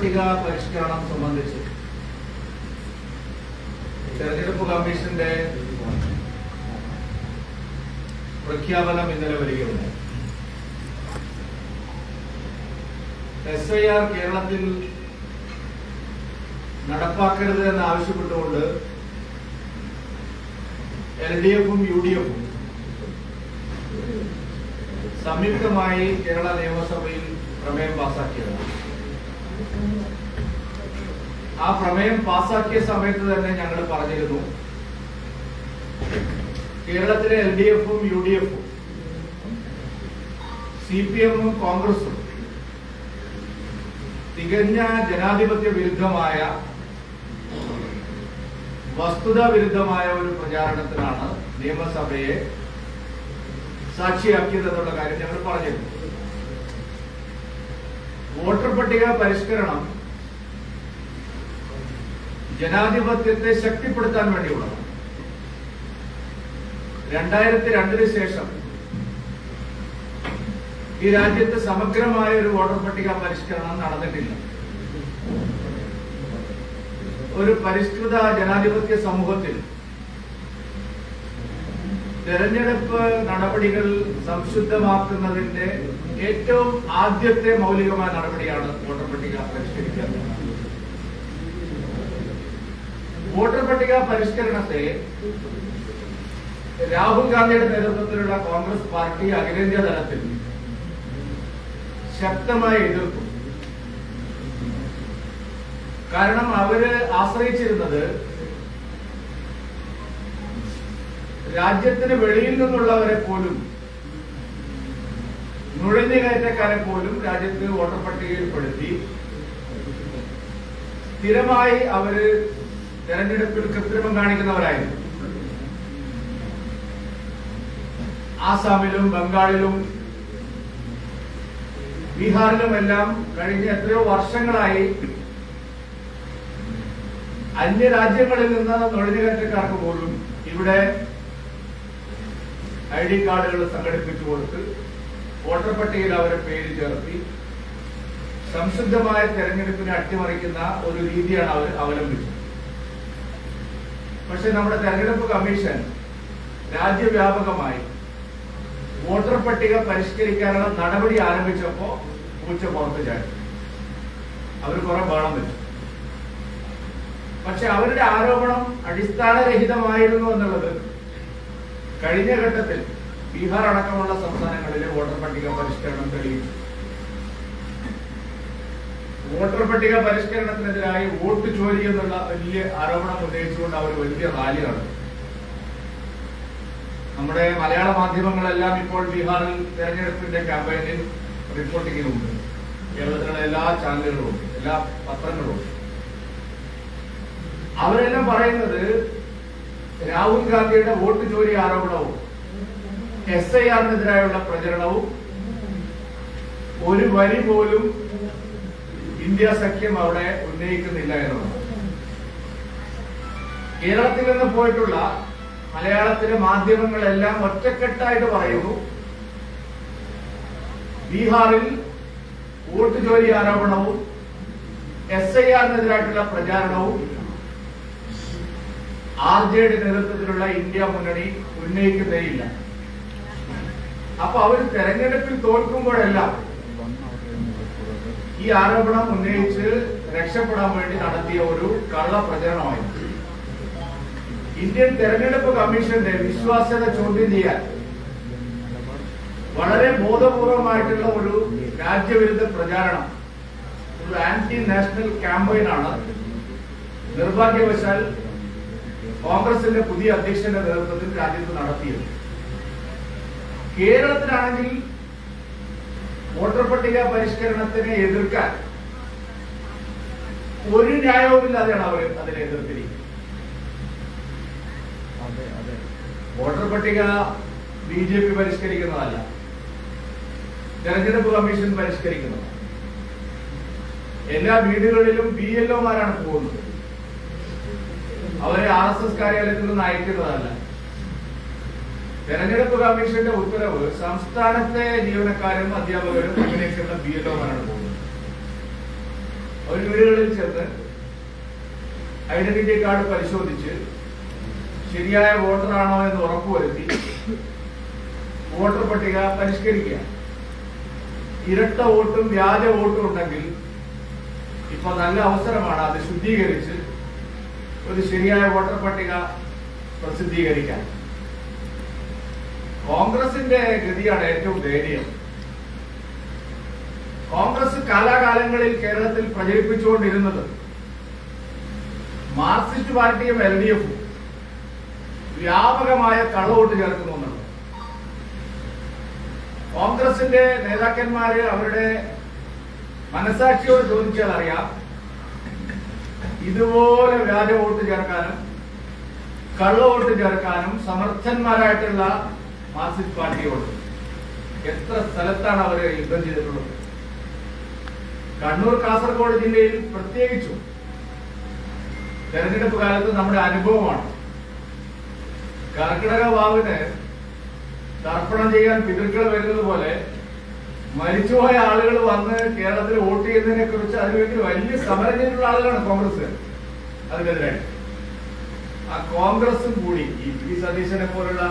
പട്ടിക പരിഷ്കരണം സംബന്ധിച്ച് തെരഞ്ഞെടുപ്പ് കമ്മീഷന്റെ പ്രഖ്യാപനം ഇന്നലെ വരികയുണ്ടായി. SIR കേരളത്തിൽ നടപ്പാക്കരുത് എന്ന് ആവശ്യപ്പെട്ടുകൊണ്ട് LDF-ഉം UDF-ഉം സംയുക്തമായി കേരള നിയമസഭയിൽ പ്രമേയം പാസാക്കിയതാണ്. ആ പ്രമേയം പാസാക്കിയ സമയത്ത് തന്നെ ഞങ്ങൾ പറഞ്ഞിരുന്നു, കേരളത്തിലെ LDF-ഉം UDF-ഉം CPM-ഉം കോൺഗ്രസും തികഞ്ഞ ജനാധിപത്യ വിരുദ്ധമായ, വസ്തുതാ വിരുദ്ധമായ ഒരു പ്രചാരണത്തിനാണ് നിയമസഭയെ സാക്ഷിയാക്കിയത് എന്നുള്ള കാര്യം ഞങ്ങൾ പറഞ്ഞിരുന്നു. വോട്ടർ പട്ടിക പരിഷ്കരണം ജനാധിപത്യത്തെ ശക്തിപ്പെടുത്താൻ വേണ്ടിയുള്ളതാണ്. 2002 ശേഷം ഈ രാജ്യത്ത് സമഗ്രമായ ഒരു വോട്ടർ പട്ടിക പരിഷ്കരണം നടന്നിട്ടില്ല. ഒരു പരിഷ്കൃത ജനാധിപത്യ സമൂഹത്തിൽ തെരഞ്ഞെടുപ്പ് നടപടികൾ സംശുദ്ധമാക്കുന്നതിന്റെ ഏറ്റവും ആദ്യത്തെ മൗലികമായ നടപടിയാണ് വോട്ടർ പട്ടിക പരിഷ്കരിക്കുക. വോട്ടർ പട്ടിക പരിഷ്കരണത്തെ രാഹുൽ ഗാന്ധിയുടെ നേതൃത്വത്തിലുള്ള കോൺഗ്രസ് പാർട്ടി അഖിലേന്ത്യാ തലത്തിൽ ശക്തമായി എതിർത്തു. കാരണം അവര് ആശ്രയിച്ചിരുന്നത് രാജ്യത്തിന് വെളിയിൽ നിന്നുള്ളവരെ പോലും, നുഴഞ്ഞുകയറ്റക്കാരെ പോലും രാജ്യത്ത് വോട്ടർ പട്ടികയിൽപ്പെടുത്തി സ്ഥിരമായി അവര് തെരഞ്ഞെടുപ്പിൽ കൃത്രിമം കാണിക്കുന്നവരായിരുന്നു. ആസാമിലും ബംഗാളിലും ബീഹാറിലുമെല്ലാം കഴിഞ്ഞ എത്രയോ വർഷങ്ങളായി അന്യരാജ്യങ്ങളിൽ നിന്ന് നുഴഞ്ഞുകയറ്റക്കാർക്ക് പോലും ഇവിടെ ID കാർഡുകൾ സംഘടിപ്പിച്ചു കൊടുത്ത് വോട്ടർ പട്ടികയിൽ അവരെ പേര് ചേർത്തി സംശുദ്ധമായ തെരഞ്ഞെടുപ്പിനെ അട്ടിമറിക്കുന്ന ഒരു രീതിയാണ് അവർ അവലംബിച്ചത്. പക്ഷെ നമ്മുടെ തെരഞ്ഞെടുപ്പ് കമ്മീഷൻ രാജ്യവ്യാപകമായി വോട്ടർ പട്ടിക പരിഷ്കരിക്കാനുള്ള നടപടി ആരംഭിച്ചപ്പോ പൂച്ച പുറത്ത് ചാടി. അവർ കുറെ ബഹളം വെച്ചു. പക്ഷെ അവരുടെ ആരോപണം അടിസ്ഥാനരഹിതമായിരുന്നു എന്നുള്ളത് കഴിഞ്ഞ ഘട്ടത്തിൽ ബീഹാർ അടക്കമുള്ള സംസ്ഥാനങ്ങളിലെ വോട്ടർ പട്ടിക പരിഷ്കരണം തെളിയിച്ചു. വോട്ടർ പട്ടിക പരിഷ്കരണത്തിനെതിരായി വോട്ട് ചോരി എന്നുള്ള വലിയ ആരോപണം ഉന്നയിച്ചുകൊണ്ട് അവർ വലിയ റാലി നടത്തി. നമ്മുടെ മലയാള മാധ്യമങ്ങളെല്ലാം ഇപ്പോൾ ബീഹാറിൽ തെരഞ്ഞെടുപ്പിന്റെ ക്യാമ്പയിനിൽ റിപ്പോർട്ടിങ്ങിലുണ്ട്. കേരളത്തിലുള്ള എല്ലാ ചാനലുകളും എല്ലാ പത്രങ്ങളും അവരെല്ലാം പറയുന്നത് രാഹുൽ ഗാന്ധിയുടെ വോട്ട് ചോരി ആരോപണവും SIR-നെതിരായുള്ള പ്രചരണവും ഒരു വരി പോലും ഇന്ത്യ സഖ്യം അവിടെ ഉന്നയിക്കുന്നില്ല എന്നുള്ളത്. കേരളത്തിൽ നിന്ന് പോയിട്ടുള്ള മലയാളത്തിലെ മാധ്യമങ്ങളെല്ലാം ഒറ്റക്കെട്ടായിട്ട് പറയുന്നു, ബീഹാറിൽ വോട്ട് ചോരി ആരോപണവും SIR-നെതിരായിട്ടുള്ള പ്രചാരണവും RJD നേതൃത്വത്തിലുള്ള ഇന്ത്യ മുന്നണി ഉന്നയിക്കുന്നേയില്ല. അപ്പൊ അവർ തെരഞ്ഞെടുപ്പിൽ തോൽക്കുമ്പോഴെല്ലാം ഈ ആരോപണം ഉന്നയിച്ച് രക്ഷപ്പെടാൻ വേണ്ടി നടത്തിയ ഒരു കള്ള പ്രചരണമായിരുന്നു. ഇന്ത്യൻ തെരഞ്ഞെടുപ്പ് കമ്മീഷന്റെ വിശ്വാസ്യത ചോദ്യം ചെയ്യാൻ വളരെ ബോധപൂർവമായിട്ടുള്ള ഒരു രാജ്യവിരുദ്ധ പ്രചാരണം, ഒരു ആന്റി നാഷണൽ ക്യാമ്പയിനാണ് നിർഭാഗ്യവശാൽ കോൺഗ്രസിന്റെ പുതിയ അധ്യക്ഷന്റെ നേതൃത്വത്തിൽ രാജ്യത്ത് നടത്തിയത്. കേരളത്തിലാണെങ്കിൽ വോട്ടർ പട്ടിക പരിഷ്കരണത്തിനെ എതിർക്കാൻ ഒരു ന്യായവുമില്ലാതെയാണ് അവർ അതിനെ എതിർത്തിരിക്കുന്നത്. വോട്ടർ പട്ടിക BJP പരിഷ്കരിക്കുന്നതല്ല, തെരഞ്ഞെടുപ്പ് കമ്മീഷൻ പരിഷ്കരിക്കുന്നതാണ്. എല്ലാ വീടുകളിലും BLO-മാരാണ് പോകുന്നത്. അവരെ RSS കാര്യാലയത്തിൽ നിന്ന് അയക്കുന്നതല്ല. തെരഞ്ഞെടുപ്പ് കമ്മീഷന്റെ ഉത്തരവ് സംസ്ഥാനത്തെ ജീവനക്കാരും അധ്യാപകരും അങ്ങനെയൊക്കെയുള്ള BLO-മാരാണ് പോകുന്നത്. ഒരു വീടുകളിൽ ചെന്ന് ഐഡന്റിറ്റി കാർഡ് പരിശോധിച്ച് ശരിയായ വോട്ടറാണോ എന്ന് ഉറപ്പുവരുത്തി വോട്ടർ പട്ടിക പരിഷ്കരിക്കുക. ഇരട്ട വോട്ടും വ്യാജ വോട്ടും ഉണ്ടെങ്കിൽ ഇപ്പൊ നല്ല അവസരമാണ് അത് ശുദ്ധീകരിച്ച് ഒരു ശരിയായ വോട്ടർ പട്ടിക പ്രസിദ്ധീകരിക്കാൻ. കോൺഗ്രസിന്റെ ഗതിയാണ് ഏറ്റവും ദയനീയം. കോൺഗ്രസ് കാലാകാലങ്ങളിൽ കേരളത്തിൽ പ്രചരിപ്പിച്ചുകൊണ്ടിരുന്നത് മാർക്സിസ്റ്റ് പാർട്ടിയും LDF വ്യാപകമായ കള്ളവോട്ട് ചേർക്കുന്നു എന്നുള്ളത്. കോൺഗ്രസിന്റെ നേതാക്കന്മാര് അവരുടെ മനസാക്ഷിയോട് ചോദിച്ചാൽ അറിയാം, ഇതുപോലെ വ്യാജ വോട്ട് ചേർക്കാനും കള്ളവോട്ട് ചേർക്കാനും സമർത്ഥന്മാരായിട്ടുള്ള മാർക്സിസ്റ്റ് പാർട്ടിയോട് എത്ര സ്ഥലത്താണ് അവർ യുദ്ധം ചെയ്തിട്ടുള്ളത്. കണ്ണൂർ കാസർഗോഡ് ജില്ലയിൽ പ്രത്യേകിച്ചും തെരഞ്ഞെടുപ്പ് കാലത്ത് നമ്മുടെ അനുഭവമാണ്. കർക്കിടക വാവിന് തർപ്പണം ചെയ്യാൻ പിതൃക്കൾ വരുന്നത് പോലെ മരിച്ചുപോയ ആളുകൾ വന്ന് കേരളത്തിൽ വോട്ട് ചെയ്യുന്നതിനെ കുറിച്ച് അതിനുവേണ്ടി വലിയ സമരം ചെയ്തിട്ടുള്ള ആളുകളാണ് കോൺഗ്രസ്. അതിനെതിരെ ആ കോൺഗ്രസും കൂടി ഈ പി സതീശനെ പോലുള്ള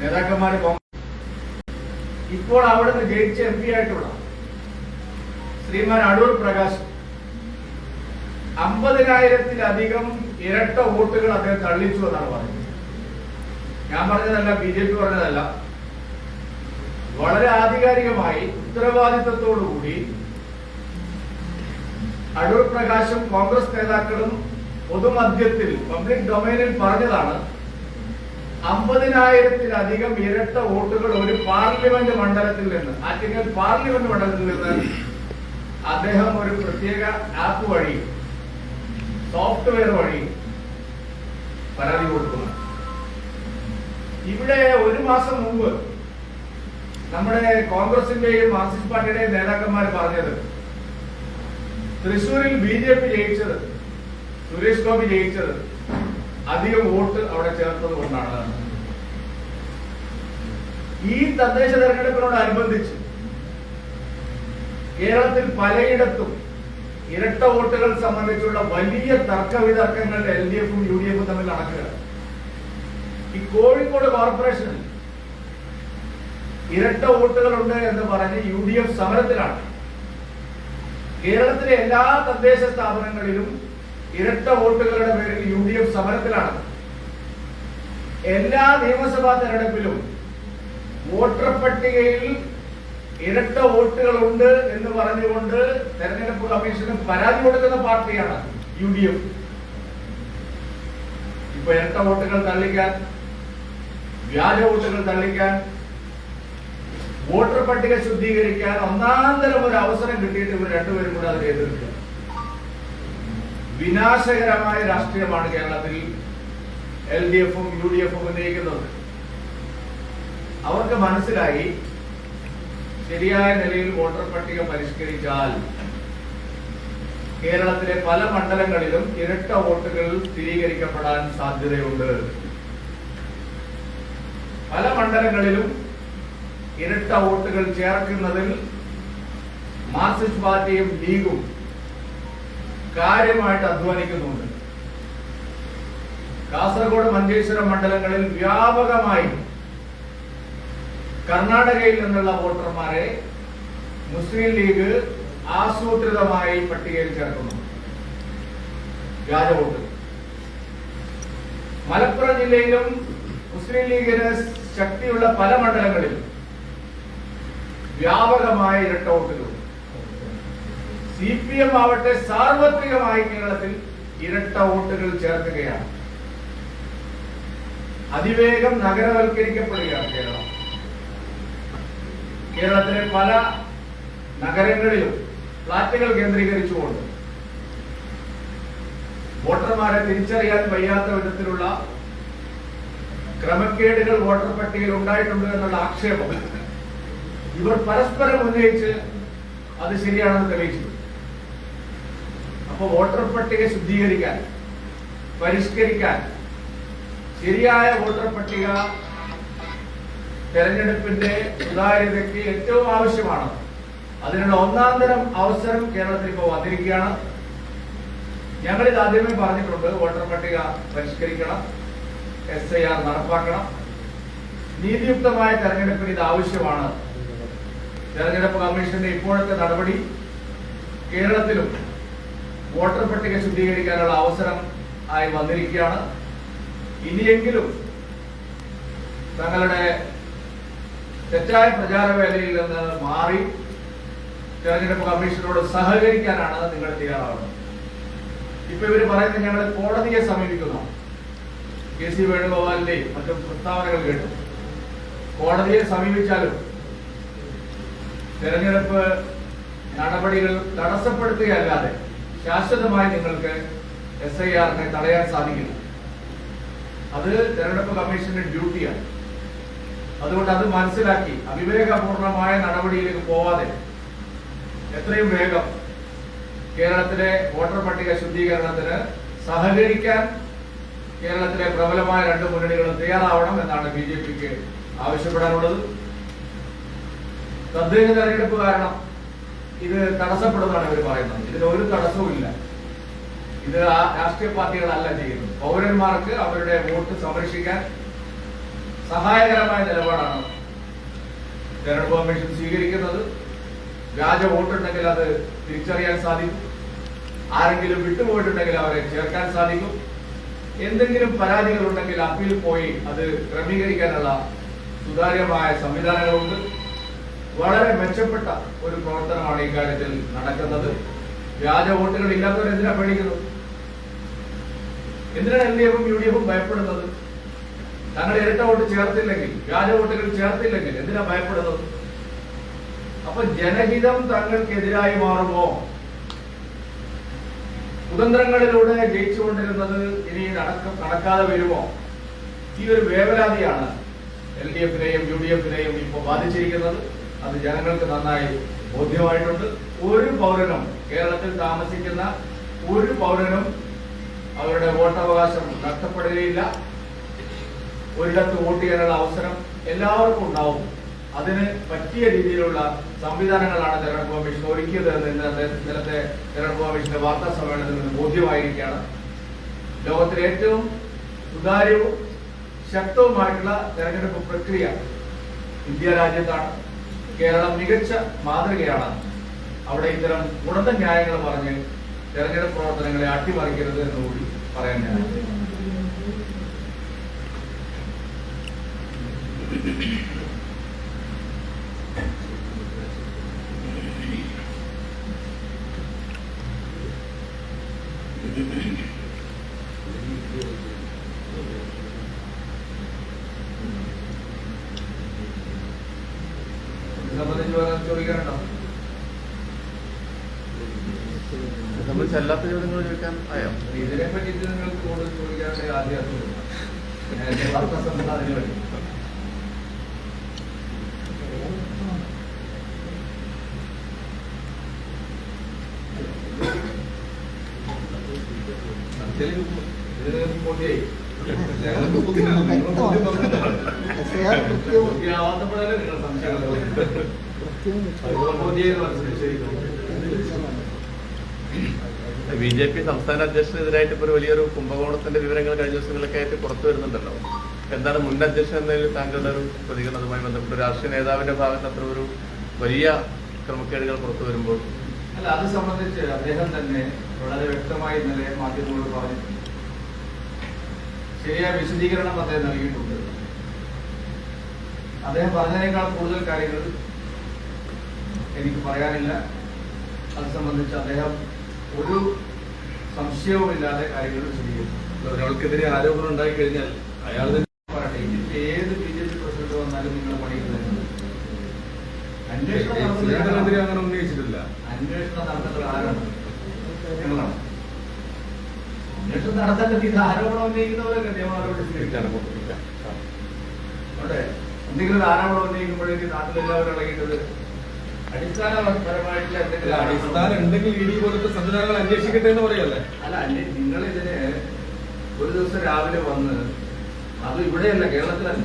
നേതാക്കന്മാര് ഇപ്പോൾ അവിടെ നിന്ന് ജയിച്ച MP ആയിട്ടുള്ള ശ്രീമാൻ അടൂർ പ്രകാശ് 50,000-ത്തിലധികം ഇരട്ട വോട്ടുകൾ അദ്ദേഹം തള്ളിച്ചു എന്നാണ് പറഞ്ഞത്. ഞാൻ പറഞ്ഞതല്ല, BJP പറഞ്ഞതല്ല. വളരെ ആധികാരികമായി ഉത്തരവാദിത്വത്തോടുകൂടി അടൂർ പ്രകാശും കോൺഗ്രസ് നേതാക്കളും പൊതുമധ്യത്തിൽ പബ്ലിക് ഡൊമൈനിൽ പറഞ്ഞതാണ് 50,000-ത്തിലധികം ഇരട്ട വോട്ടുകൾ ഒരു പാർലമെന്റ് മണ്ഡലത്തിൽ നിന്ന്, ആറ്റിങ്ങൽ പാർലമെന്റ് മണ്ഡലത്തിൽ നിന്ന് അദ്ദേഹം ഒരു പ്രത്യേക ആപ്പ് വഴി, സോഫ്റ്റ്വെയർ വഴി പരാതി കൊടുക്കുന്നു. ഇവിടെ ഒരു മാസം മുമ്പ് നമ്മുടെ കോൺഗ്രസിന്റെയും മാർക്സിസ്റ്റ് പാർട്ടിയുടെയും നേതാക്കന്മാർ പറഞ്ഞത് തൃശ്ശൂരിൽ BJP ജയിച്ചത്, സുരേഷ് ഗോപി ജയിച്ചത് അധികം വോട്ട് അവിടെ ചേർത്തത് കൊണ്ടാണ്. ഈ തദ്ദേശ തെരഞ്ഞെടുപ്പിനോടനുബന്ധിച്ച് കേരളത്തിൽ പലയിടത്തും ഇരട്ട വോട്ടുകൾ സംബന്ധിച്ചുള്ള വലിയ തർക്കവിതർക്കങ്ങൾ LDF-ഉം UDF-ഉം തമ്മിൽ നടക്കുകയാണ്. ഈ കോഴിക്കോട് കോർപ്പറേഷനിൽ ഇരട്ട വോട്ടുകളുണ്ട് എന്ന് പറഞ്ഞ് UDF സമരത്തിലാണ്. കേരളത്തിലെ എല്ലാ തദ്ദേശ സ്ഥാപനങ്ങളിലും ഇരട്ട വോട്ടുകളുടെ പേരിൽ UDF സമരത്തിലാണ്. എല്ലാ നിയമസഭാ തെരഞ്ഞെടുപ്പിലും വോട്ടർ പട്ടികയിൽ ഇരട്ട വോട്ടുകളുണ്ട് എന്ന് പറഞ്ഞുകൊണ്ട് തെരഞ്ഞെടുപ്പ് കമ്മീഷന് പരാതി കൊടുക്കുന്ന പാർട്ടിയാണ് UDF. ഇപ്പൊ ഇരട്ട വോട്ടുകൾ തള്ളിക്കാൻ, വ്യാജ വോട്ടുകൾ തള്ളിക്കാൻ, വോട്ടർ പട്ടിക ശുദ്ധീകരിക്കാൻ ഒന്നാന്തരം ഒരു അവസരം കിട്ടിയിട്ട് ഇവർ രണ്ടുപേരും കൂടെ അതിനെ എതിർക്കുക. വിനാശകരമായ രാഷ്ട്രീയമാണ് കേരളത്തിൽ LDF-ഉം UDF-ഉം ഉന്നയിക്കുന്നത്. അവർക്ക് മനസ്സിലായി, ശരിയായ നിലയിൽ വോട്ടർ പട്ടിക പരിഷ്കരിച്ചാൽ കേരളത്തിലെ പല മണ്ഡലങ്ങളിലും ഇരട്ട വോട്ടുകൾ സ്ഥിരീകരിക്കപ്പെടാൻ സാധ്യതയുണ്ട്. പല മണ്ഡലങ്ങളിലും ഇരട്ട വോട്ടുകൾ ചേർക്കുന്നതിൽ മാർക്സിസ്റ്റ് പാർട്ടിയും ലീഗും കാര്യമായിട്ട് അധ്വാനിക്കുന്നുണ്ട്. കാസർഗോഡ്, മഞ്ചേശ്വരം മണ്ഡലങ്ങളിൽ വ്യാപകമായി കർണാടകയിൽ നിന്നുള്ള വോട്ടർമാരെ മുസ്ലിം ലീഗ് ആസൂത്രിതമായി പട്ടികയിൽ ചേർക്കുന്നു. വ്യാജ വോട്ട്. മലപ്പുറം ജില്ലയിലും മുസ്ലിം ലീഗിന് ശക്തിയുള്ള പല മണ്ഡലങ്ങളിലും വ്യാപകമായ ഇരട്ട വോട്ടുകൾ. CPM ആവട്ടെ സാർവത്രികമായി കേരളത്തിൽ ഇരട്ട വോട്ടുകൾ ചേർക്കുകയാണ്. അതിവേഗം നഗരവൽക്കരിക്കപ്പെടുകയാണ് കേരളം. കേരളത്തിലെ പല നഗരങ്ങളിലും ഫ്ളാറ്റുകൾ കേന്ദ്രീകരിച്ചുകൊണ്ട് വോട്ടർമാരെ തിരിച്ചറിയാൻ വയ്യാത്ത വിധത്തിലുള്ള ക്രമക്കേടുകൾ വോട്ടർ പട്ടികയിൽ ഉണ്ടായിട്ടുണ്ട് എന്നുള്ള ആക്ഷേപം ഇവർ പരസ്പരം ഉന്നയിച്ച് അത് ശരിയാണെന്ന് തെളിയിച്ചു. അപ്പോൾ വോട്ടർ പട്ടിക ശുദ്ധീകരിക്കാൻ, പരിഷ്കരിക്കാൻ, ശരിയായ വോട്ടർ പട്ടിക തെരഞ്ഞെടുപ്പിന്റെ സുതാര്യതയ്ക്ക് ഏറ്റവും ആവശ്യമാണ്. അതിനുള്ള ഒന്നാന്തരം അവസരം കേരളത്തിൽ ഇപ്പോൾ വന്നിരിക്കുകയാണ്. ഞങ്ങളിത് ആദ്യമേ പറഞ്ഞിട്ടുണ്ട്. വോട്ടർ പട്ടിക പരിഷ്കരിക്കണം, SIR നടപ്പാക്കണം, നീതിയുക്തമായ തെരഞ്ഞെടുപ്പിന് ഇത് ആവശ്യമാണ്. തെരഞ്ഞെടുപ്പ് കമ്മീഷന്റെ ഇപ്പോഴത്തെ നടപടി കേരളത്തിലും വോട്ടർ പട്ടിക ശുദ്ധീകരിക്കാനുള്ള അവസരം ആയി വന്നിരിക്കുകയാണ്. ഇനിയെങ്കിലും തങ്ങളുടെ തെറ്റായ പ്രചാരവേലയിൽ നിന്ന് മാറി തെരഞ്ഞെടുപ്പ് കമ്മീഷനോട് സഹകരിക്കാനാണ് നിങ്ങൾ തയ്യാറാവുന്നത്. ഇപ്പൊ ഇവര് പറയുന്നത് ഞങ്ങൾ കോടതിയെ സമീപിക്കുന്നു. KC വേണുഗോപാലിന്റെയും മറ്റും പ്രസ്താവനകൾ കേട്ടു. കോടതിയെ സമീപിച്ചാലും തെരഞ്ഞെടുപ്പ് നടപടികൾ തടസ്സപ്പെടുത്തുകയല്ലാതെ ശാശ്വതമായി നിങ്ങൾക്ക് SIR-നെ തടയാൻ സാധിക്കില്ല. അത് തെരഞ്ഞെടുപ്പ് കമ്മീഷന്റെ ഡ്യൂട്ടിയാണ്. അതുകൊണ്ട് അത് മനസ്സിലാക്കി അവിവേകപൂർണമായ നടപടിയിലേക്ക് പോവാതെ എത്രയും വേഗം കേരളത്തിലെ വോട്ടർ പട്ടിക ശുദ്ധീകരണത്തിന് സഹകരിക്കാൻ കേരളത്തിലെ പ്രബലമായ രണ്ട് മുന്നണികളും തയ്യാറാവണം എന്നാണ് BJP-ക്ക് ആവശ്യപ്പെടാനുള്ളത്. തദ്ദേശ തെരഞ്ഞെടുപ്പ് കാരണം ഇത് തടസ്സപ്പെടുന്നതാണ് ഇവർ പറയുന്നത്. ഇതിന് ഒരു തടസ്സവും ഇല്ല. ഇത് രാഷ്ട്രീയ പാർട്ടികളല്ല ചെയ്യുന്നത്. പൗരന്മാർക്ക് അവരുടെ വോട്ട് സംരക്ഷിക്കാൻ സഹായകരമായ നിലപാടാണ് തെരഞ്ഞെടുപ്പ് കമ്മീഷൻ സ്വീകരിക്കുന്നത്. വ്യാജ വോട്ടുണ്ടെങ്കിൽ അത് തിരിച്ചറിയാൻ സാധിക്കും. ആരെങ്കിലും വിട്ടുപോയിട്ടുണ്ടെങ്കിൽ അവരെ ചേർക്കാൻ സാധിക്കും. എന്തെങ്കിലും പരാതികൾ ഉണ്ടെങ്കിൽ അപ്പീൽ പോയി അത് ക്രമീകരിക്കാനുള്ള സുതാര്യമായ സംവിധാനങ്ങളുണ്ട്. വളരെ മെച്ചപ്പെട്ട ഒരു പ്രവർത്തനമാണ് ഇക്കാര്യത്തിൽ നടക്കുന്നത്. വ്യാജ വോട്ടുകൾ ഇല്ലാത്തവർ എന്തിനാ പേടിക്കുന്നത്? എന്തിനാണ് LDF-ഉം UDF-ഉം ഭയപ്പെടുന്നത്? തങ്ങൾ ഇരട്ട വോട്ട് ചേർത്തില്ലെങ്കിൽ, വ്യാജ വോട്ടുകൾ ചേർത്തില്ലെങ്കിൽ എന്തിനാ ഭയപ്പെടുന്നത്? അപ്പൊ ജനഹിതം തങ്ങൾക്കെതിരായി മാറുമോ? കുതന്ത്രങ്ങളിലൂടെ ജയിച്ചുകൊണ്ടിരുന്നത് ഇനി നടക്കാതെ വരുമോ? ഈ ഒരു വേവലാതിയാണ് LDF-നെയും UDF-നെയും ഇപ്പൊ ബാധിച്ചിരിക്കുന്നത്. അത് ജനങ്ങൾക്ക് നന്നായി ബോധ്യമായിട്ടുണ്ട്. ഒരു പൗരനും, കേരളത്തിൽ താമസിക്കുന്ന ഒരു പൗരനും അവരുടെ വോട്ടവകാശം നഷ്ടപ്പെടുകയില്ല. ഒരിടത്ത് വോട്ട് ചെയ്യാനുള്ള അവസരം എല്ലാവർക്കും ഉണ്ടാവും. അതിന് പറ്റിയ രീതിയിലുള്ള സംവിധാനങ്ങളാണ് തെരഞ്ഞെടുപ്പ് കമ്മീഷൻ ഒരുക്കിയത് എന്ന് ഇന്നത്തെ തെരഞ്ഞെടുപ്പ് കമ്മീഷന്റെ വാർത്താ സമ്മേളനത്തിൽ നിന്ന് ബോധ്യമായിരിക്കുകയാണ്. ലോകത്തിലെ ഏറ്റവും സുതാര്യവും ശക്തവുമായിട്ടുള്ള തെരഞ്ഞെടുപ്പ് പ്രക്രിയ ഇന്ത്യ രാജ്യത്താണ്. കേരളം മികച്ച മാതൃകയാണ്. അവിടെ ഇത്തരം ഗുണന്ത ന്യായങ്ങൾ പറഞ്ഞ് തെരഞ്ഞെടുപ്പ് പ്രവർത്തനങ്ങളെ അട്ടിമറിക്കരുത് എന്നുകൂടി പറയാൻ ഞാൻ സംബന്ധിച്ച് ചോദിക്കാനുണ്ടോ? സംബന്ധിച്ചല്ലാത്ത ചോദ്യങ്ങൾ ചോദിക്കാൻ ആയോ? ഇതിനെ പറ്റിയിട്ട് നിങ്ങൾക്ക് കൂടുതൽ ചോദിക്കാനുള്ള ആദ്യം വാർത്താ സമ്മേളനത്തിന് വേണ്ടി BJP സംസ്ഥാന അധ്യക്ഷനെതിരായിട്ട് ഇപ്പോൾ ഒരു വലിയൊരു കുംഭകോണത്തിന്റെ വിവരങ്ങൾ കഴിഞ്ഞ ദിവസങ്ങളിലൊക്കെ ആയിട്ട് പുറത്തു വരുന്നുണ്ടല്ലോ. എന്താണ് മുൻ അധ്യക്ഷൻ എന്നതിൽ താങ്കളുടെ ഒരു പ്രതികരണവുമായി ബന്ധപ്പെട്ട് രാഷ്ട്രീയ നേതാവിന്റെ ഭാഗത്ത് അത്ര ഒരു വലിയ ക്രമക്കേടുകൾ പുറത്തു വരുമ്പോൾ? അല്ല, അത് സംബന്ധിച്ച് അദ്ദേഹം തന്നെ വളരെ വ്യക്തമായി ഇന്നലെ മാധ്യമങ്ങളോട് പറഞ്ഞു. ശരിയായ വിശദീകരണം അദ്ദേഹം നൽകിയിട്ടുണ്ട്. അദ്ദേഹം പറഞ്ഞതിനേക്കാൾ കൂടുതൽ കാര്യങ്ങൾ എനിക്ക് പറയാനില്ല. അത് സംബന്ധിച്ച് അദ്ദേഹം ഒരു സംശയവുമില്ലാതെ കാര്യങ്ങൾ വിശദീകരിച്ചു. ഒരാൾക്കെതിരെ ആരോപണം ഉണ്ടായി കഴിഞ്ഞാൽ അയാൾ തന്നെ പറയട്ടെ. ഇതിൽ ഏത് BJP പ്രസിഡന്റ് വന്നാലും നിങ്ങൾ പണിയുന്നത് അന്വേഷണം സുരേന്ദ്രനെതിരെ അങ്ങനെ ഉന്നയിച്ചിട്ടില്ല. അന്വേഷണം നടത്തേണ്ടത് ആരാണ്? ഞങ്ങളാണ്. അന്വേഷണം നടത്തേണ്ടത് ഇത് ആരോപണം ഉന്നയിക്കുന്നവരൊക്കെ നിയമനടപടി സ്വീകരിക്കണം. അവിടെ എന്തെങ്കിലും ആരോപണം ഉന്നയിക്കുമ്പോഴേക്കും നാട്ടിലെല്ലാവരും ഇറങ്ങിയിട്ടത് അടിസ്ഥാനപരമായിട്ടുള്ള എന്തെങ്കിലും അടിസ്ഥാനം ഉണ്ടെങ്കിൽ ED പോലത്തെ സംവിധാനങ്ങൾ അന്വേഷിക്കട്ടെ എന്ന് പറയല്ലേ? അല്ല, നിങ്ങൾ ഇതിന് ഒരു ദിവസം രാവിലെ വന്ന്, അത് ഇവിടെയല്ല, കേരളത്തിലല്ല,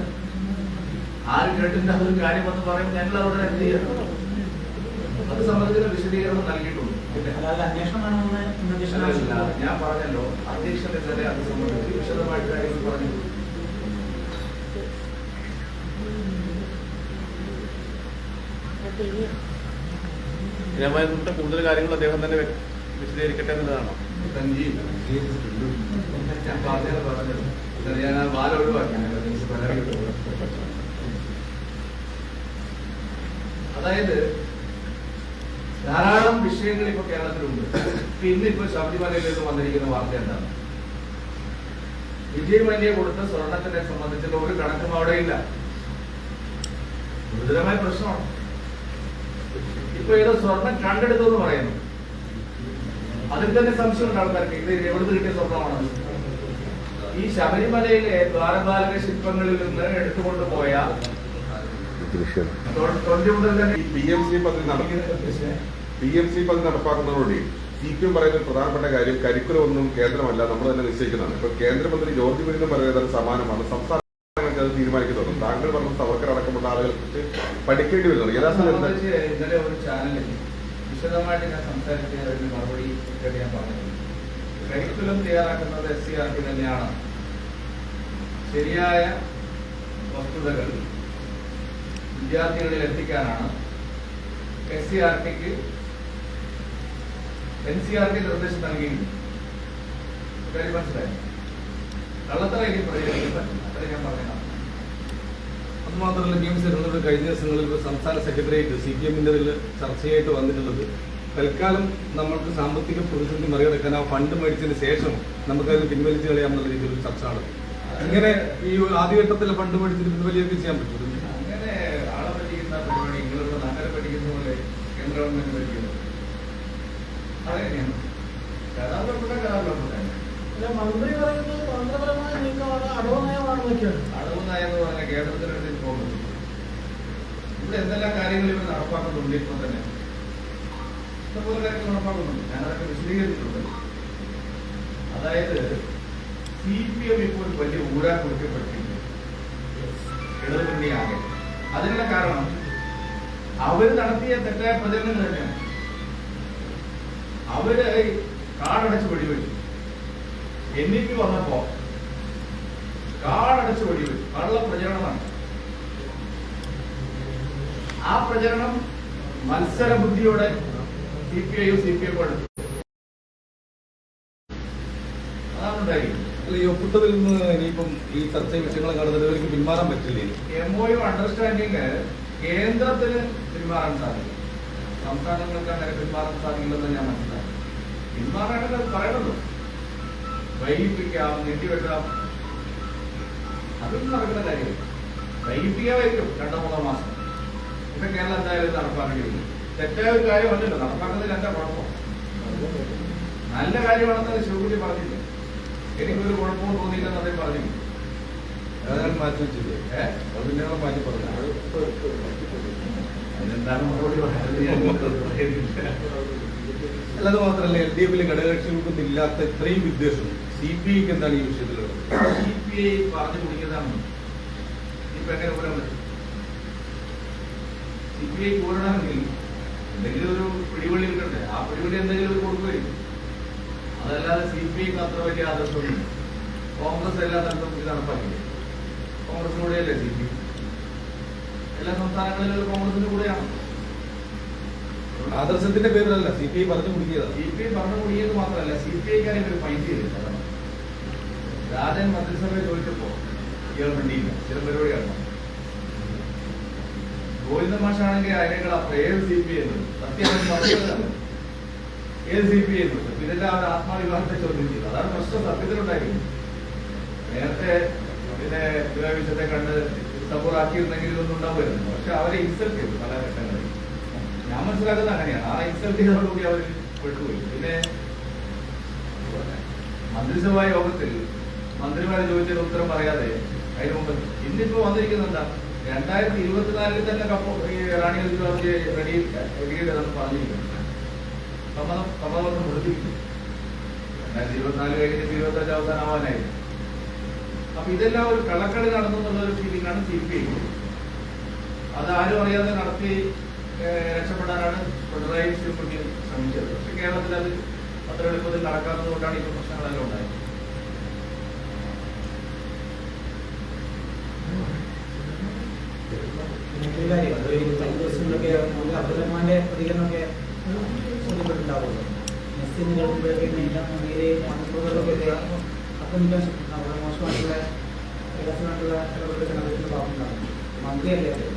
ആര് കേട്ടിട്ട് അതൊരു കാര്യം വന്ന് പറയും, ഞങ്ങൾ അവിടെ എന്ത് ചെയ്യണം? അത് സംബന്ധിച്ച വിശദീകരണം നൽകിയിട്ടുണ്ട്. അല്ലാതെ അന്വേഷണമാണെന്ന് അന്വേഷണം അല്ല, ഞാൻ പറഞ്ഞല്ലോ അധ്യക്ഷൻ ഇന്നലെ അത് സംബന്ധിച്ച് വിശദമായിട്ട് കാര്യങ്ങൾ പറഞ്ഞു. ഇതുമായിട്ട് കൂടുതൽ കാര്യങ്ങൾ അദ്ദേഹം തന്നെ വിശദീകരിക്കട്ടെ എന്നുള്ളതാണോ? ഞാൻ പറഞ്ഞത് ഞാൻ ആ ബാല ഒഴിവാക്കി. അതായത് ധാരാളം വിഷയങ്ങൾ ഇപ്പൊ കേരളത്തിലുണ്ട്. ഇന്നിപ്പോ ശബരിമലയിൽ നിന്ന് വന്നിരിക്കുന്ന വാർത്ത എന്താണ്? വിജയ് മല്യ കൊടുത്ത സ്വർണത്തിനെ സംബന്ധിച്ചുള്ള ഒരു കണക്കും അവിടെയില്ല. ഗുരുതരമായ പ്രശ്നമാണ്. ഇപ്പൊ ഏതോ സ്വർണം കണ്ടെടുത്തു എന്ന് പറയുന്നു. അതിൽ തന്നെ സംശയമുണ്ട് ആൾക്കാർക്ക്. ഇത് എവിടുന്ന് കിട്ടിയ സ്വർണമാണ്? ഈ ശബരിമലയിലെ ദ്വാരപാലക ശില്പങ്ങളിൽ നിന്ന് എടുത്തുകൊണ്ടുപോയ തൊണ്ടി മുതൽ തന്നെ PMC പദ്ധതി നടപ്പാക്കുന്നതോടുകൂടി CPM പറയുന്ന ഒരു പ്രധാനപ്പെട്ട കാര്യം കരിക്കുലം ഒന്നും കേന്ദ്രമല്ല, നമ്മൾ തന്നെ നിശ്ചയിക്കുന്നതാണ്. ഇപ്പൊ കേന്ദ്രമന്ത്രി ജോർജ് കുര്യനും പറയുന്നത് സമാനമാണ്. സംസ്ഥാനങ്ങൾക്ക് അത് തീരുമാനിക്കുന്നുണ്ട്. താങ്കൾ പറഞ്ഞ സവർക്കർ അടക്കമുള്ള ആളുകൾക്ക് പഠിക്കേണ്ടി വരുന്നുണ്ട്. ഇന്നലെ ഒരു ചാനലിൽ വിശദമായിട്ട് ഞാൻ സംസാരിച്ചതിന് മറുപടി ഞാൻ പറഞ്ഞത് കരിക്കുലം തയ്യാറാക്കുന്നത് SCRT തന്നെയാണ്. ശരിയായ വസ്തുതകൾ വിദ്യാർത്ഥികളിൽ എത്തിക്കാനാണ് SCRTക്ക് NCRT നിർദ്ദേശം നൽകിയിരുന്നു. കാര്യം മനസ്സിലായി. കള്ളത്തറ ഇനി പ്രചരിക്കാൻ അത്ര ഞാൻ പറഞ്ഞതാണ്. അതുമാത്രമല്ല, നിയമസഭ കഴിഞ്ഞ ദിവസങ്ങളിൽ സംസ്ഥാന സെക്രട്ടേറിയറ്റ് CPM-ന്റെ ചർച്ചയായിട്ട് വന്നിട്ടുള്ളത് തൽക്കാലം നമ്മൾക്ക് സാമ്പത്തിക പ്രതിസന്ധി മറികടക്കാൻ ആ ഫണ്ട് മേടിച്ചതിന് ശേഷം നമുക്കത് പിൻവലിച്ച് കളയാമെന്നുള്ള രീതിയിലൊരു ചർച്ച ആണ്. ഇങ്ങനെ ഈ ആദ്യഘട്ടത്തിലെ ഫണ്ട് മേടിച്ചിട്ട് പിൻവലിയൊക്കെ ചെയ്യാൻ പറ്റും. അങ്ങനെ ആളെ പറ്റിക്കുന്ന പരിപാടി നിങ്ങളിവിടെ നഗരം പഠിക്കുന്ന പോലെ കേന്ദ്ര ഗവൺമെന്റ് പഠിക്കുന്നത് അതെങ്ങനെയാണ്? മന്ത്രി പറയുന്നത് തന്ത്രപരമായ നീക്കമാണ്, അടവ് നയമാണെന്നൊക്കെയാണ്. അടവ് നയം എന്ന് പറഞ്ഞാൽ കേരളത്തിനടുത്ത് പോകുന്നത്. ഇവിടെ എന്തെല്ലാം കാര്യങ്ങൾ ഇവർ നടപ്പാക്കുന്നുണ്ട്. ഇപ്പൊ തന്നെ ഇഷ്ടംപോലെ കാര്യങ്ങൾ നടപ്പാക്കുന്നുണ്ട്. ഞാനതൊക്കെ വിശദീകരിച്ചിട്ടുണ്ട്. അതായത് CPM ഇപ്പോൾ വലിയ ഊരാ കുറിക്കപ്പെട്ടിട്ടുണ്ട് ഇടതുമുന്നണിയാകെ. അതിനുള്ള കാരണം അവർ നടത്തിയ തെറ്റായ പ്രചരണങ്ങൾ തന്നെയാണ്. അവര് കാടടച്ച് വെടിവെച്ചു. NEP വന്നപ്പോ കാടടച്ച് വെടിവെച്ചു. കള്ള പ്രചരണമാണ്. ആ പ്രചരണം മത്സര ബുദ്ധിയോടെ CPI-യും CPM എടുത്തു. അതാണ് ഉണ്ടായിരിക്കും. അല്ല, ഈ ഒപ്പിട്ടതിൽ നിന്ന് ഇനിയിപ്പം ഈ ചർച്ച വിഷയങ്ങളെ കാണുന്നവർക്ക് പിന്മാറാൻ പറ്റില്ലേ? MOU അണ്ടർസ്റ്റാൻഡിങ് കേന്ദ്രത്തിന് പിന്മാറാൻ സാധിക്കും. സംസ്ഥാനങ്ങൾക്ക് അങ്ങനെ പിന്മാറാൻ സാധിക്കില്ലെന്ന് ഞാൻ മനസ്സിലാക്കി. പിന്മാറാണെങ്കിൽ അത് പറയണല്ലോ. വൈകിപ്പിക്കാം, നീട്ടിവെക്കാം, അതൊന്നും നടക്കുന്ന കാര്യം. വൈകിപ്പിക്കാമായിരിക്കും 2-3 മാസം. ഇപ്പൊ കേരളം എന്തായാലും നടപ്പാക്കേണ്ടി വരും. തെറ്റായ ഒരു കാര്യമല്ലല്ലോ. നടപ്പാക്കുന്നതിൽ എന്താ കുഴപ്പം? നല്ല കാര്യമാണെന്ന് ശിവകുട്ടി പറഞ്ഞില്ല. എനിക്കൊരു കുഴപ്പവും തോന്നിയില്ലെന്ന് അദ്ദേഹം പറഞ്ഞില്ല. അതാണ് മാറ്റി വെച്ചില്ലേ? അത് പിന്നെ മാറ്റി പറഞ്ഞു. അതെന്താണ് മറുപടി അല്ലാതെ മാത്രമല്ല, LDF-ലെ ഘടകകക്ഷികൾക്കൊന്നും ഇല്ലാത്ത ഇത്രയും വിദ്വേഷം CPI-ക്ക് എന്താണ് ഈ വിഷയത്തിലുള്ളത്? CPI പറഞ്ഞു കുടിക്കുന്നതാണ്. ഇപ്പൊ എങ്ങനെ കൂടാൻ പറ്റും? CPI കൂടണമെങ്കിൽ എന്തെങ്കിലും ഒരു പിടിവള്ളി കിട്ടണ്ടേ? ആ പിടിവള്ളി എന്തെങ്കിലും കൊടുക്കുകയും. അതല്ലാതെ CPI-ക്ക് അത്ര വലിയ ആദർശമൊന്നും. കോൺഗ്രസ് എല്ലാ സ്ഥലത്തും ഇത് നടപ്പാക്കില്ലേ? കോൺഗ്രസിലൂടെയല്ലേ CPI? എല്ലാ സംസ്ഥാനങ്ങളിലും കോൺഗ്രസിന്റെ കൂടെയാണ്. ആദർശത്തിന്റെ പേരിലല്ല CPI പറഞ്ഞു കുടിക്കിയതാണ്. CPI പറഞ്ഞു കുടിയത് മാത്രമല്ല, CPI-ക്കാരെ ഒരു പൈസ ചെയ്തില്ല. രാജൻ മന്ത്രിസഭയെ ചോദിച്ചപ്പോ ഇയാൾ വേണ്ടിയില്ല. ചില പരിപാടിയാണ്. ഗോവിന്ദ മാഷാണെങ്കിൽ അതിനേക്കാൾ അപ്പുറം ഏത് CPI എന്നത് സത്യം പറഞ്ഞതാണ്. ഏത് CPI എന്നത് ഇതെല്ലാം അവർ ആത്മാവിഭാഗത്തെ ചോദ്യം ചെയ്തു. അതാണ് പ്രശ്നം സത്യത്തിലുണ്ടായിരുന്നു. നേരത്തെ പിന്നെ വിഷയത്തെ കണ്ട് സപ്പോർട്ടാക്കിയിരുന്നെങ്കിൽ ഇതൊന്നും ഉണ്ടാവുമായിരുന്നു. പക്ഷെ അവരെ ഇൻസൾട്ട് ചെയ്തു പല ഘട്ടങ്ങളിൽ. ഞാൻ മനസ്സിലാക്കുന്നത് അങ്ങനെയാണ്. ആ ഇൻസൾട്ട് ചെയ്തതോടുകൂടി അവർ പെട്ടുപോയി. പിന്നെ മന്ത്രിസഭാ യോഗത്തിൽ മന്ത്രിമാരെ ചോദിച്ചതിന് ഉത്തരം പറയാതെ അതിന് മുമ്പ് ഇന്നിപ്പോ വന്നിരിക്കുന്നത് എന്താ? 2024 തന്നെ റാണി റെഡി എഗ്രിമെന്റ് പറഞ്ഞിരിക്കുന്നു. സമ്മതം കൊടുത്തിരിക്കുന്നു. 2024 കഴിഞ്ഞിട്ട് 2025 അവസാനമാവാനായിരുന്നു. അപ്പൊ ഇതെല്ലാം ഒരു കള്ളക്കളി നടന്നു എന്നുള്ള ഒരു ഫീലിംഗ് ആണ് CPI. അത് ആരും അറിയാതെ നടത്തി രക്ഷപ്പെടാനാണ് പിണറായി വിജയൻ ശ്രമിച്ചത്. പക്ഷെ കേരളത്തിൽ അത് അത്ര എളുപ്പത്തിൽ നടക്കാത്തത് കൊണ്ടാണ് ഇപ്പോൾ പ്രശ്നങ്ങളെല്ലാം ഉണ്ടായത്. അബ്ദുറഹ്മാന്റെ പ്രതികരണമൊക്കെ ശ്രദ്ധപ്പെട്ടിട്ടുണ്ടാവുമല്ലോ. മെസ്സിന് കേൾക്കുമ്പോഴൊക്കെ നരേന്ദ്രമോദിയെ മാധ്യമപ്രവർത്തകരൊക്കെ ആക്രമിക്കാൻ ശ്രമിച്ചിട്ടുണ്ടാവും. മോശമായിട്ടുള്ള വികാസമായിട്ടുള്ള ഇടപെടലൊക്കെ നടത്തുന്ന ഭാഗമുണ്ടാകും. മന്ത്രിയല്ലേ അത്?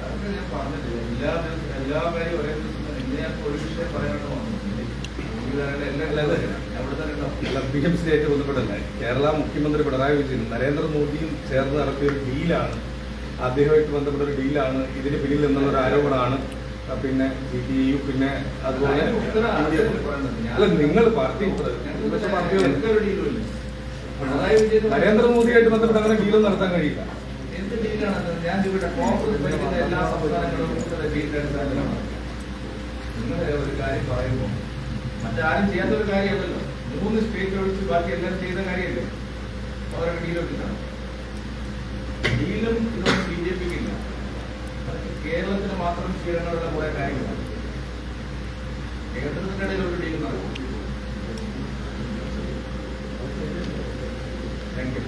അതൊക്കെ ഞാൻ പറഞ്ഞിട്ടില്ല. എല്ലാ കാര്യവും ഒരേ ദിവസം തന്നെ. ഇന്ന് ഞാൻ ഒരു വിഷയം പറയാനായിട്ട് വന്നു. BMC ആയിട്ട് ബന്ധപ്പെട്ടല്ലേ കേരള മുഖ്യമന്ത്രി പിണറായി വിജയൻ നരേന്ദ്രമോദിയും ചേർന്ന് നടത്തിയ ഒരു ഡീലാണ്, അദ്ദേഹമായിട്ട് ബന്ധപ്പെട്ട ഒരു ഡീലാണ് ഇതിന് പിന്നിൽ നിന്നുള്ള ഒരു ആരോപണമാണ്. പിന്നെ CPIU പിന്നെ അതുപോലെ അല്ല നിങ്ങൾ പാർട്ടി നരേന്ദ്രമോദിയായിട്ട് ബന്ധപ്പെട്ട് അങ്ങനെ ഡീലും നടത്താൻ കഴിയില്ല. എന്ത് ഡീലാണ്? ഞാൻ ഇവിടെ കോൺഗ്രസ് ഭരിക്കുന്ന എല്ലാ സംസ്ഥാനങ്ങളും നിങ്ങൾ ഒരു കാര്യം പറയുമ്പോൾ മറ്റാരും ചെയ്യാത്തൊരു കാര്യമല്ലല്ലോ. 3 സ്റ്റേറ്റ് ഒഴിച്ച് ബാക്കി എല്ലാം ചെയ്ത കാര്യമല്ലേ. അവരൊക്കെ ഡീലൊക്കെയാണ്. ഡീലും ഇതൊന്നും BJPക്ക് ഇല്ല. അതൊക്കെ കേരളത്തിന് മാത്രം ചെയ്യാനുള്ള കുറെ കാര്യങ്ങളാണ്. കേന്ദ്രത്തിന്റെ ഇടയിൽ ഒരു ഡീലും നടക്കും. Thank you.